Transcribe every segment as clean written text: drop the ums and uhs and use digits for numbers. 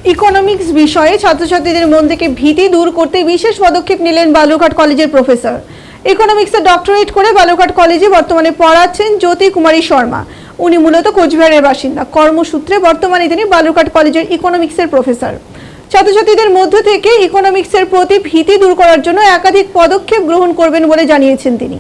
Economics বিষয়ে ছাত্রছাত্রীদের মন থেকে ভীতি দূর করতে বিশেষ পদক্ষেপ নিলেন বালুরঘাট কলেজের প্রফেসর। ইকোনমিক্সে ডক্টরেট করে বালুরঘাট কলেজে বর্তমানে পড়াচ্ছেন জ্যোতি কুমারী শর্মা। উনি মূলত কোচবিহারের বাসিন্দা। কর্মসূত্রে বর্তমানে তিনি বালুরঘাট কলেজের ইকোনমিক্সের প্রফেসর। ছাত্রছাত্রীদের মধ্য থেকে ইকোনমিক্সের প্রতি ভীতি দূর করার জন্য একাধিক পদক্ষেপ গ্রহণ করবেন বলে জানিয়েছেন তিনি।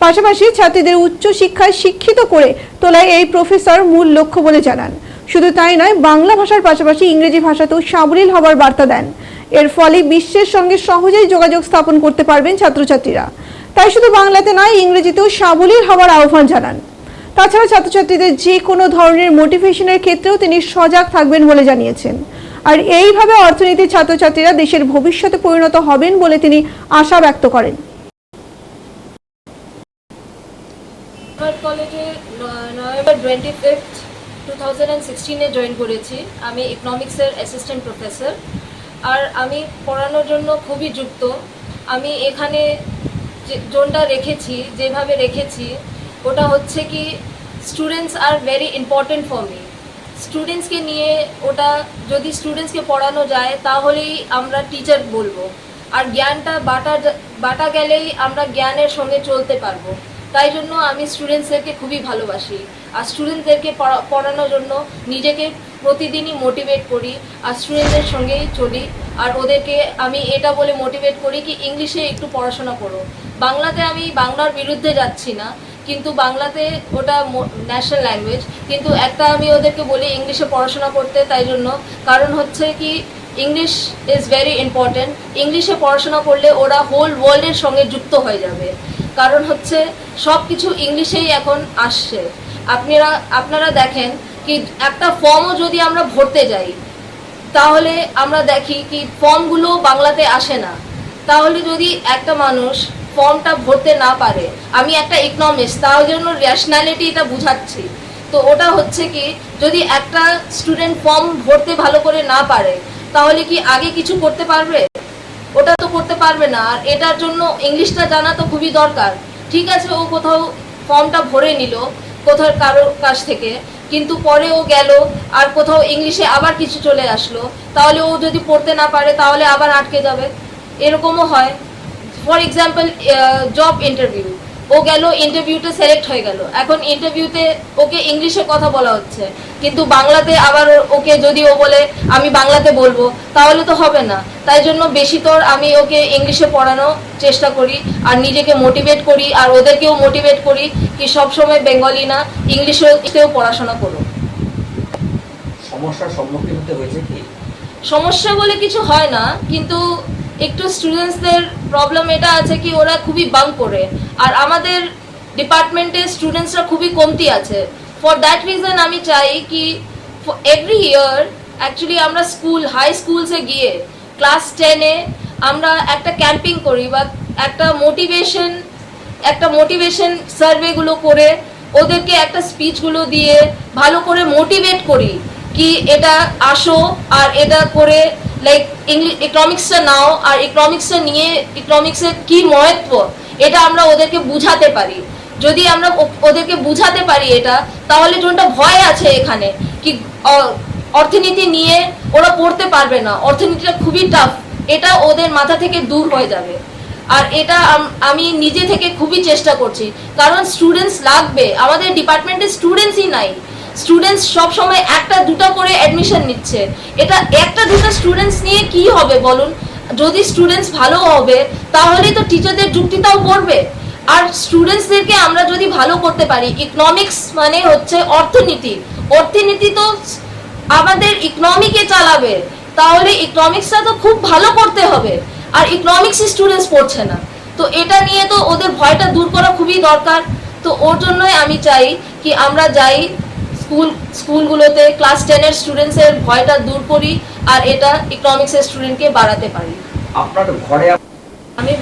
পাশাপাশি ছাত্রীদের উচ্চ শিক্ষায় শিক্ষিত করে তোলাই এই প্রফেসর মূল লক্ষ্য বলে জানান। শুধু তাই নয়, বাংলা ভাষার পাশাপাশি ইংরেজি ভাষাতেও সাবলীল হওয়ার বার্তা দেন। এর ফলে বিশ্বের সঙ্গে সহজেই যোগাযোগ স্থাপন করতে পারবেন ছাত্রছাত্রীরা। তাই শুধু বাংলাতে নয়, ইংরেজিতেও সাবলীল হওয়ার আহ্বান জানান। তাছাড়া ছাত্রছাত্রীদের যে কোনো ধরনের মোটিভেশনের ক্ষেত্রেও তিনি সজাগ থাকবেন বলে জানিয়েছেন। আর এইভাবে অর্থনীতির ছাত্রছাত্রীরা দেশের ভবিষ্যতে পরিণত হবেন বলে তিনি আশা ব্যক্ত করেন। কলেজে নভেম্বর 25, 2016 জয়েন করেছি। আমি ইকোনমিক্সের অ্যাসিস্ট্যান্ট প্রফেসর, আর আমি পড়ানোর জন্য খুবই যুক্ত। আমি এখানে জোনটা রেখেছি, যেভাবে রেখেছি, ওটা হচ্ছে কি students are very important for me. স্টুডেন্টসকে নিয়ে ওটা যদি স্টুডেন্টসকে পড়ানো যায় তাহলেই আমরা টিচার বলবো, আর জ্ঞানটা বাটা গেলেই আমরা জ্ঞানের সঙ্গে চলতে পারবো। তাই জন্য আমি স্টুডেন্টসদেরকে খুবই ভালোবাসি, আর স্টুডেন্টসদেরকে পড়ানোর জন্য নিজেকে প্রতিদিনই মোটিভেট করি, আর স্টুডেন্টদের সঙ্গেই চলি। আর ওদেরকে আমি এটা বলে মোটিভেট করি কি ইংলিশে একটু পড়াশোনা করো। বাংলাতে আমি বাংলার বিরুদ্ধে যাচ্ছি না, কিন্তু বাংলাতে ওটা ন্যাশনাল ল্যাঙ্গুয়েজ, কিন্তু একটা আমি ওদেরকে বলি ইংলিশে পড়াশোনা করতে। তাই জন্য কারণ হচ্ছে কি ইংলিশ ইজ ভেরি ইম্পর্টেন্ট। ইংলিশে পড়াশোনা করলে ওরা হোল ওয়ার্ল্ডের সঙ্গে যুক্ত হয়ে যাবে। কারণ হচ্ছে সব কিছু ইংলিশেই এখন আসছে। আপনারা দেখেন কি একটা ফর্মও যদি আমরা ভরতে যাই তাহলে আমরা দেখি কি ফর্মগুলো বাংলাতে আসে না। তাহলে যদি একটা মানুষ ফর্মটা ভরতে না পারে, আমি একটা ইকোনমিক্স, তার জন্য রেশনালিটি এটা বুঝাচ্ছি। তো ওটা হচ্ছে কি যদি একটা স্টুডেন্ট ফর্ম ভরতে ভালো করে না পারে তাহলে কি আগে কিছু করতে পারবে? ওটা তো করতে পারবে না। আর এটার জন্য ইংলিশটা জানা তো খুবই দরকার। ঠিক আছে, ও কোথাও ফর্মটা ভরে নিল কোথাও কারোর কাছ থেকে, কিন্তু পরে ও গেল আর কোথাও ইংলিশে আবার কিছু চলে আসলো, তাহলে ও যদি পড়তে না পারে তাহলে আবার আটকে যাবে। এরকমও হয়। ফর এক্সাম্পল জব ইন্টারভিউ, ও গেল ইন্টারভিউতে সিলেক্ট হয়ে গেল, এখন ইন্টারভিউতে ওকে ইংলিশে কথা বলা হচ্ছে, কিন্তু বাংলাতে আবার ওকে যদি ও বলে আমি বাংলাতে বলবো তাহলে তো হবে না। তাই জন্য বেশিতর আমি ওকে ইংলিশে পড়ানোর চেষ্টা করি আর নিজেকে মোটিভেট করি, আর ওদেরকেও মোটিভেট করি কি সবসময় বেঙ্গলি না, ইংলিশেও পড়াশোনা করো। সমস্যার সম্মুখীন হতে হয়েছে কি? সমস্যা বলে কিছু হয় না, কিন্তু একটু স্টুডেন্টসদের প্রবলেম এটা আছে কি ওরা খুবই বাঙ্ক করে, আর আমাদের ডিপার্টমেন্টে স্টুডেন্টসরা খুবই কমতি আছে। ফর দ্যাট রিজন আমি চাই কি এভরি ইয়ার অ্যাকচুয়ালি আমরা হাই স্কুলসে গিয়ে ক্লাস 10-এ আমরা একটা ক্যাম্পিং করি বা একটা মোটিভেশন সার্ভেগুলো করে ওদেরকে একটা স্পিচগুলো দিয়ে ভালো করে মোটিভেট করি কি এটা আসো আর এটা করে লাইক ইকোনমিক্সটা নাও, আর ইকোনমিক্সটা নিয়ে ইকোনমিক্সের কি মহত্ব এটা আমরা ওদেরকে বুঝাতে পারি। যদি আমরা ওদেরকে বুঝাতে পারি এটা, তাহলে যোনটা ভয় আছে এখানে কি অর্থনীতি নিয়ে ওরা পড়তে পারবে না, অর্থনীতিটা খুবই টাফ, এটা ওদের মাথা থেকে দূর হয়ে যাবে। আর এটা আমি নিজে থেকে খুবই চেষ্টা করছি, কারণ স্টুডেন্টস লাগবে। আমাদের ডিপার্টমেন্টে স্টুডেন্টসই নাই। স্টুডেন্টস সবসময় একটা দুটা করে অ্যাডমিশন নিচ্ছে। এটা একটা দুটা স্টুডেন্টস নিয়ে কি হবে বলুন? যদি স্টুডেন্টস ভালো হবে তাহলেই তো টিচারদের যুক্তিটাও পড়বে। আর স্টুডেন্টসদেরকে আমরা যদি ভালো করতে পারি, ইকোনমিক্স মানে হচ্ছে অর্থনীতি তো আমাদের ইকোনমিকে চালাবে, তাহলে ইকোনমিক্সটা তো খুব ভালো করতে হবে। আর ইকোনমিক্স স্টুডেন্টস পড়ছে না, তো এটা নিয়ে তো ওদের ভয়টা দূর করা খুবই দরকার। তো ওর জন্যই আমি চাই কি আমরা যাই স্কুলগুলোতে ক্লাস 10-এর স্টুডেন্টসের ভয়টা দূর করি আর এটা ইকোনমিক্সের স্টুডেন্টকে বাড়াতে পারি। আপনার ঘরে আমি